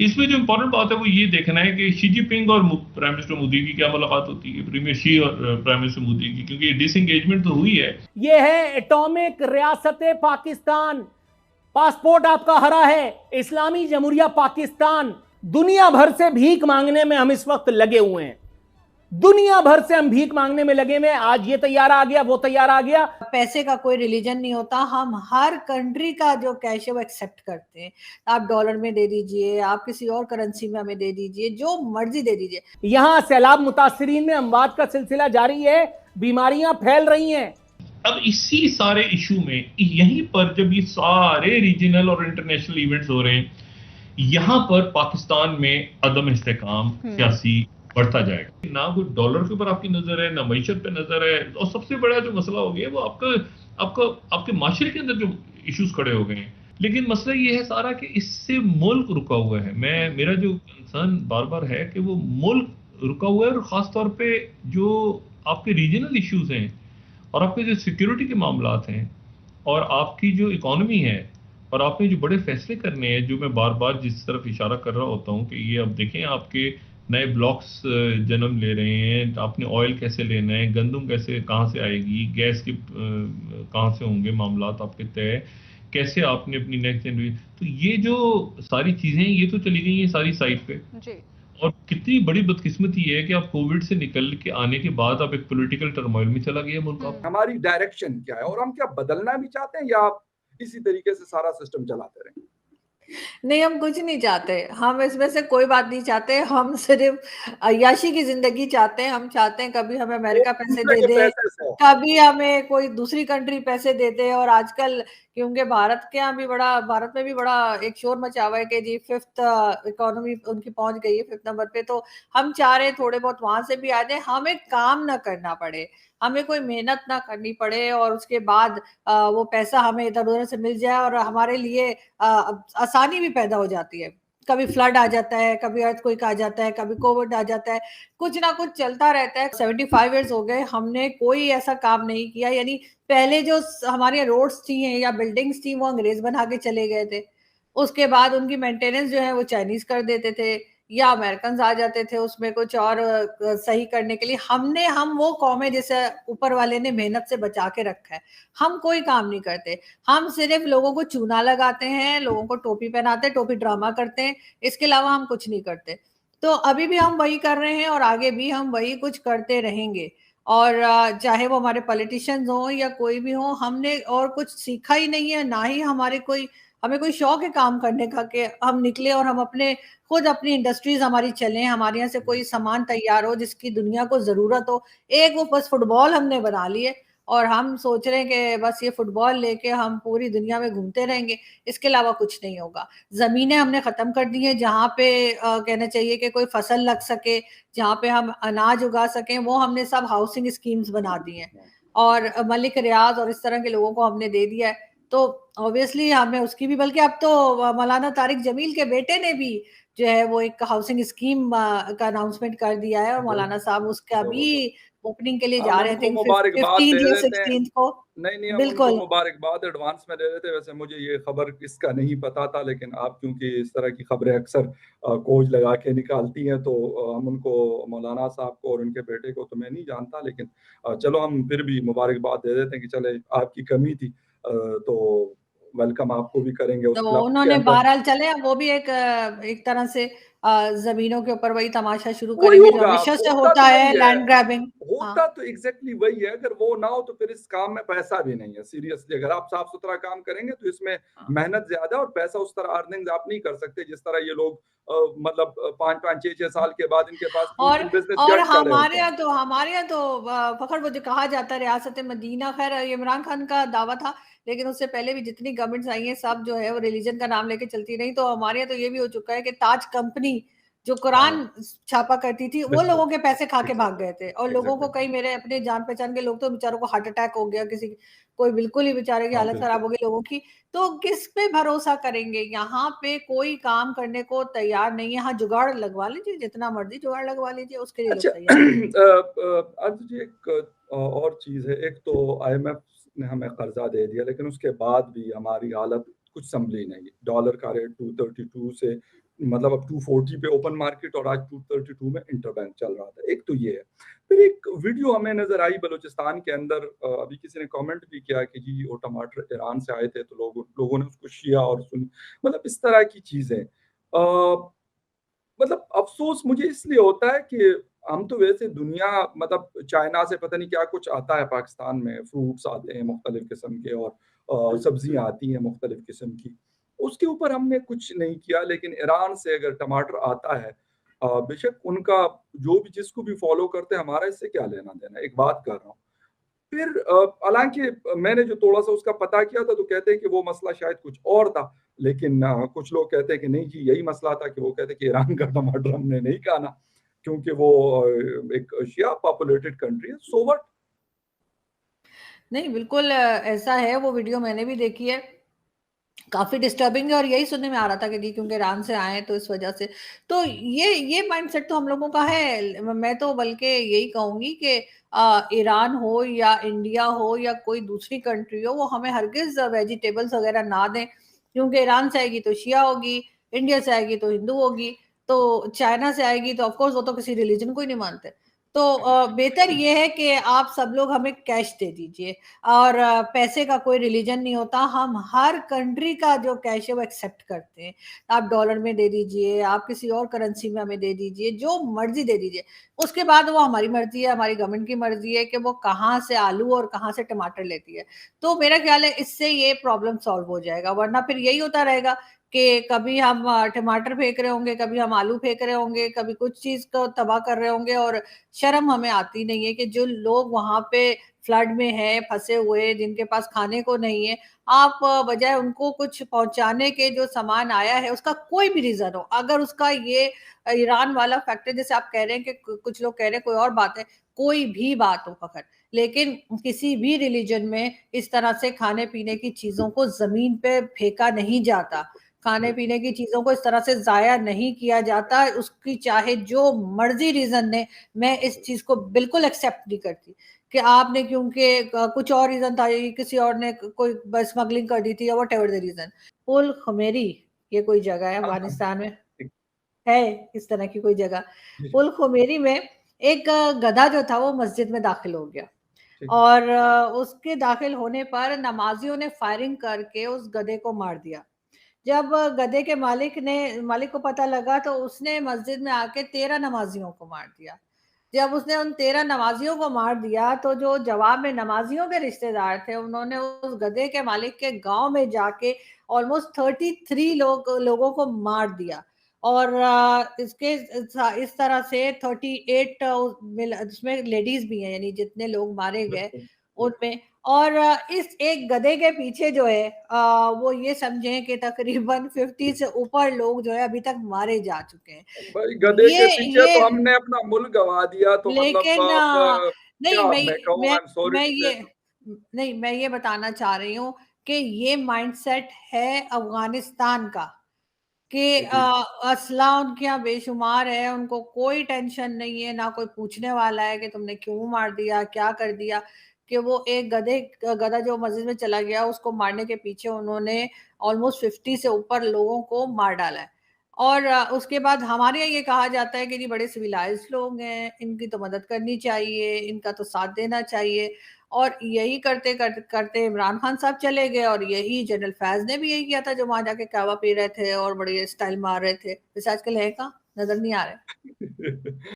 इसमें जो इम्पोर्टेंट बात है वो ये देखना है कि शी जिनपिंग और प्राइम मिनिस्टर मोदी की क्या मुलाकात होती है, प्रीमियर शी और प्राइम मिनिस्टर मोदी की, क्योंकि डिसएंगेजमेंट तो हुई है। ये है एटॉमिक रियासत पाकिस्तान, पासपोर्ट आपका हरा है, इस्लामी जमहूरिया पाकिस्तान। दुनिया भर से भीख मांगने में हम इस वक्त लगे हुए हैं, दुनिया भर से हम भीख मांगने में लगे हुए। आज ये तैयार आ गया, वो तैयार आ गया। पैसे का कोई रिलीजन नहीं होता, हम हर कंट्री का जो कैश है वो एक्सेप्ट करते हैं। आप डॉलर में दे दीजिए, आप किसी और करेंसी में हमें दे दीजिए, जो मर्जी दे दीजिए। यहां सैलाब मुतासरीन में अमवात का सिलसिला जारी है, बीमारियां फैल रही हैं। अब इसी सारे इशू में यहीं पर जब ये सारे रीजनल और इंटरनेशनल इवेंट्स हो रहे हैं, यहां पर पाकिस्तान में अदम इस्तेकाम सियासी बढ़ता जाएगा। ना कोई डॉलर के ऊपर आपकी नजर है, ना मईशत पे नजर है, और सबसे बड़ा जो मसला हो गया वो आपके माशरे के अंदर जो इश्यूज खड़े हो गए हैं। लेकिन मसला ये है सारा कि इससे मुल्क रुका हुआ है। मेरा जो कंसर्न बार बार है कि वो मुल्क रुका हुआ है, और खास तौर पे जो आपके रीजनल इश्यूज हैं और आपके जो सिक्योरिटी के मामलात हैं और आपकी जो इकोनॉमी है, और आपने जो बड़े फैसले करने हैं, जो मैं बार बार जिस तरफ इशारा कर रहा होता हूँ कि ये अब देखें आपके नए ब्लॉक्स जन्म ले रहे हैं, आपने ऑयल कैसे लेना है, गंदम कैसे कहाँ से आएगी, गैस के कहाँ से होंगे मामलात आपके तय, कैसे आपने अपनी नेक्स्ट जनरेशन, तो ये जो सारी चीजें ये तो चली गई हैं सारी साइड पे जी। और कितनी बड़ी बदकिस्मती है कि आप कोविड से निकल के आने के बाद आप एक पॉलिटिकल टर्मोइल में चला गया मुल्क। हमारी डायरेक्शन क्या है और हम क्या बदलना भी चाहते हैं या इसी तरीके से सारा सिस्टम चलाते रहें? नहीं, हम कुछ नहीं चाहते, हम इसमें से कोई बात नहीं चाहते, हम सिर्फ अय्याशी की जिंदगी चाहते हैं। हम चाहते हैं कभी हमें अमेरिका पैसे दे दे, कभी हमें कोई दूसरी कंट्री पैसे दे दे। और आजकल क्योंकि भारत में भी बड़ा एक शोर मचा हुआ है कि जी 5th इकोनॉमी उनकी पहुंच गई है 5th नंबर पे, तो हम चाह रहे थोड़े बहुत वहां से भी आ जाए, हमें काम ना करना पड़े, हमें कोई मेहनत ना करनी पड़े, और उसके बाद वो पैसा हमें इधर उधर से मिल जाए और हमारे लिए आसानी भी पैदा हो जाती है। कभी फ्लड आ जाता है, कभी अर्थक्वेक आ जाता है, कभी कोविड आ जाता है, कुछ ना कुछ चलता रहता है। 75 इयर्स हो गए, हमने कोई ऐसा काम नहीं किया। यानी पहले जो हमारे रोड्स थी या बिल्डिंग्स थी वो अंग्रेज बना के चले गए थे, उसके बाद उनकी मेंटेनेंस जो है वो चाइनीज कर देते थे या अमेरिकन आ जाते थे उसमें कुछ और सही करने के लिए। हम वो कौम है जिसे ऊपर वाले ने मेहनत से बचा के रखा है। हम कोई काम नहीं करते, हम सिर्फ लोगों को चूना लगाते हैं, लोगों को टोपी पहनाते हैं, टोपी ड्रामा करते हैं, इसके अलावा हम कुछ नहीं करते। तो अभी भी हम वही कर रहे हैं और आगे भी हम वही कुछ करते रहेंगे। और चाहे वो हमारे पॉलिटिशियंस हो या कोई भी हो, हमने और कुछ सीखा ही नहीं है, ना ही हमें कोई शौक है काम करने का कि हम निकले और हम खुद अपनी इंडस्ट्रीज हमारी चलें, हमारे यहाँ से कोई सामान तैयार हो जिसकी दुनिया को जरूरत हो। एक वो बस फुटबॉल हमने बना लिए और हम सोच रहे हैं कि बस ये फुटबॉल लेके हम पूरी दुनिया में घूमते रहेंगे, इसके अलावा कुछ नहीं होगा। जमीनें हमने खत्म कर दी हैं, जहाँ पे कहना चाहिए कि कोई फसल लग सके, जहाँ पे हम अनाज उगा सकें, वो हमने सब हाउसिंग स्कीम्स बना दी हैं और मलिक रियाज और इस तरह के लोगों को हमने दे दिया है। तो ऑब्वियसली हमें उसकी भी, बल्कि अब तो मौलाना तारिक जमील के बेटे ने भी जो है वो एक हाउसिंग स्कीम का अनाउंसमेंट कर दिया है और मौलाना साहब उसका भी ओपनिंग के लिए जा रहे थे 15th या 16th को। नहीं, हम उनको बिल्कुल मुबारकबाद एडवांस में दे रहे थे। वैसे मुझे ये खबर इसका नहीं पता था, लेकिन आप क्योंकि इस तरह की खबरें अक्सर कोच लगा के निकालती हैं, तो हम उनको, मौलाना साहब को और उनके बेटे को तो मैं नहीं जानता, लेकिन चलो हम फिर भी मुबारकबाद दे देते हैं कि चले आपकी कमी थी, तो वेलकम आपको भी करेंगे उस तो क्लब के उन्होंने अंदर। बहरहाल चले, वो भी एक तरह से जमीनों के ऊपर वही तमाशा शुरू वही करेंगे जो होगा, हमेशा से होता होता तो है, वही है, लैंड ग्रैबिंग। होता तो एग्जैक्टली वही है। अगर वो ना हो तो फिर इस काम में पैसा भी नहीं है। सीरियसली अगर आप साफ सुथरा काम करेंगे तो इसमें मेहनत ज्यादा है और पैसा उस तरह अर्निंग आप नहीं कर सकते जिस तरह ये लोग मतलब 5-5 6-6 साल के बाद इनके पास और बिजनेस और जेट खड़े होते हैं। हमारे यहाँ तो फखर वो जो कहा जाता है रियासत मदीना, खैर इमरान खान का दावा था, लेकिन उससे पहले भी जितनी गवर्नमेंट्स आई हैं सब जो है वो रिलीजन का नाम लेके चलती रही। तो हमारे यहाँ तो ये भी हो चुका है कि ताज कंपनी जो कुरान छापा करती थी वो लोगों के पैसे खा के भाग गए थे, और लोगों को, कई मेरे अपने जान पहचान के लोग तो बेचारों को हार्ट अटैक हो गया, किसी कोई बिल्कुल ही बेचारे की हालत खराब हो गई लोगों की। तो किस पे भरोसा करेंगे? यहाँ पे कोई काम करने को तैयार नहीं है। हाँ, जुगाड़ लगवा लीजिए, जितना मर्जी जुगाड़ लगवा लीजिए, उसके लिए लोग अच्छा, तैयार अर्जुन जी एक और चीज है, एक तो IMF ने हमें कर्जा दे दिया, लेकिन उसके बाद भी हमारी हालत कुछ संभली नहीं। डॉलर का रेट 232 से मतलब अब 240 पे ओपन मार्केट और आज 232 में इंटरबैंक चल रहा था। एक तो ये है। फिर एक वीडियो हमें नजर आई बलूचिस्तान के अंदर, अभी किसी ने कमेंट भी किया कि जी वो टमाटर ईरान से आए थे तो लोगों ने उसको शिया और सुन्नी, मतलब इस तरह की चीजें। मतलब अफसोस मुझे इसलिए होता है कि हम तो वैसे दुनिया, मतलब चाइना से पता नहीं क्या कुछ आता है पाकिस्तान में, फ्रूट्स आते हैं मुख्तलिफ किस्म के और सब्जियां आती हैं मुख्तलिफ किस्म की, उसके ऊपर हमने कुछ नहीं किया। लेकिन ईरान से अगर टमाटर आता है, बेशक उनका जो भी जिसको भी फॉलो करते हैं, हमारा इससे क्या लेना देना, एक बात कर रहा हूँ। फिर हालांकि मैंने जो थोड़ा सा उसका पता किया था तो कहते हैं कि वो मसला शायद कुछ और था, लेकिन कुछ लोग कहते हैं कि नहीं जी यही मसला था, कि वो कहते हैं कि ईरान का टमाटर हमने नहीं खाना क्योंकि वो एक शिया पॉपुलेटेड कंट्री है। So what. नहीं, बिल्कुल ऐसा है। वो वीडियो मैंने भी देखी है, काफी डिस्टर्बिंग है। और यही सुनने में आ रहा था कि जी क्योंकि ईरान से आए तो इस वजह से, तो ये माइंडसेट तो हम लोगों का है। मैं तो बल्कि यही कहूंगी कि ईरान हो या इंडिया हो या कोई दूसरी कंट्री हो, वो हमें हरगिज वेजिटेबल्स वगैरह ना दें, क्योंकि ईरान से आएगी तो शिया होगी, इंडिया से आएगी तो हिंदू होगी, तो चाइना से आएगी तो ऑफकोर्स वो तो किसी रिलीजन को ही नहीं मानते। तो बेहतर ये है कि आप सब लोग हमें कैश दे दीजिए। और पैसे का कोई रिलीजन नहीं होता, हम हर कंट्री का जो कैश है वो एक्सेप्ट करते हैं। आप डॉलर में दे दीजिए, आप किसी और करेंसी में हमें दे दीजिए, जो मर्जी दे दीजिए। उसके बाद वो हमारी मर्जी है, हमारी गवर्नमेंट की मर्जी है कि वो कहाँ से आलू और कहाँ से टमाटर लेती है। तो मेरा ख्याल है इससे ये प्रॉब्लम सॉल्व हो जाएगा, वरना फिर यही होता रहेगा कि कभी हम टमाटर फेंक रहे होंगे, कभी हम आलू फेंक रहे होंगे, कभी कुछ चीज को तबाह कर रहे होंगे, और शर्म हमें आती नहीं है कि जो लोग वहां पे फ्लड में है फंसे हुए, जिनके पास खाने को नहीं है, आप बजाय उनको कुछ पहुंचाने के, जो सामान आया है उसका कोई भी रीजन हो, अगर उसका ये ईरान वाला फैक्टर जैसे आप कह रहे हैं कि कुछ लोग कह रहे हैं कोई और बात है, कोई भी बात हो फखर, लेकिन किसी भी रिलीजन में इस तरह से खाने पीने की चीजों को जमीन पे फेंका नहीं जाता, खाने पीने की चीजों को इस तरह से जाया नहीं किया जाता, उसकी चाहे जो मर्जी रीजन ने। मैं इस चीज को बिल्कुल एक्सेप्ट नहीं करती कि आपने क्योंकि कुछ और रीजन था, किसी और ने कोई स्मगलिंग कर दी थी या वट एवर द रीजन। पुल खुमेरी, ये कोई जगह है हाँ, हाँ, अफगानिस्तान में, ठीक, है इस तरह की कोई जगह? जी, पुल खुमेरी में एक गधा जो था वो मस्जिद में दाखिल हो गया, ठीक, और उसके दाखिल होने पर नमाजियों ने फायरिंग करके उस गधे को मार दिया। जब गधे के मालिक को पता लगा तो उसने मस्जिद में आके 13 नमाजियों को मार दिया। जब उसने उन 13 नमाजियों को मार दिया तो जो जवाब में नमाजियों के रिश्तेदार थे, उन्होंने उस गधे के मालिक के गांव में जाके ऑलमोस्ट 33 लोगों को मार दिया। और इस तरह से 38 इसमें लेडीज भी हैं, यानी जितने लोग मारे गए बिल्कुल। उनमें। और इस एक गधे के पीछे जो है वो ये समझें कि तकरीबन 50 से ऊपर लोग जो है अभी तक मारे जा चुके हैं। भाई गधे के पीछे ये तो हमने अपना मुल्क गवा दिया, तो मतलब लेकिन अब नहीं, क्या मैं कहूँ, आई एम सॉरी मैं टू से। ये नहीं, मैं ये बताना चाह रही हूँ कि ये माइंडसेट है अफगानिस्तान का, कि जी, असला उनके यहाँ बेशुमार है, उनको कोई टेंशन नहीं है, ना कोई पूछने वाला है कि तुमने क्यों मार दिया, क्या कर दिया। कि वो एक गधा जो मस्जिद में चला गया, उसको मारने के पीछे उन्होंने ऑलमोस्ट 50 से ऊपर लोगों को मार डाला है। और उसके बाद हमारे यहाँ ये कहा जाता है कि ये बड़े सिविलाइज्ड लोग हैं, इनकी तो मदद करनी चाहिए, इनका तो साथ देना चाहिए। और यही करते करते करते इमरान खान साहब चले गए, और यही जनरल फैज ने भी यही किया था, जो वहां जाके कहवा पी रहे थे और बड़े स्टाइल मार रहे थे। वैसे आजकल है कहाँ, नजर नहीं आ रहे।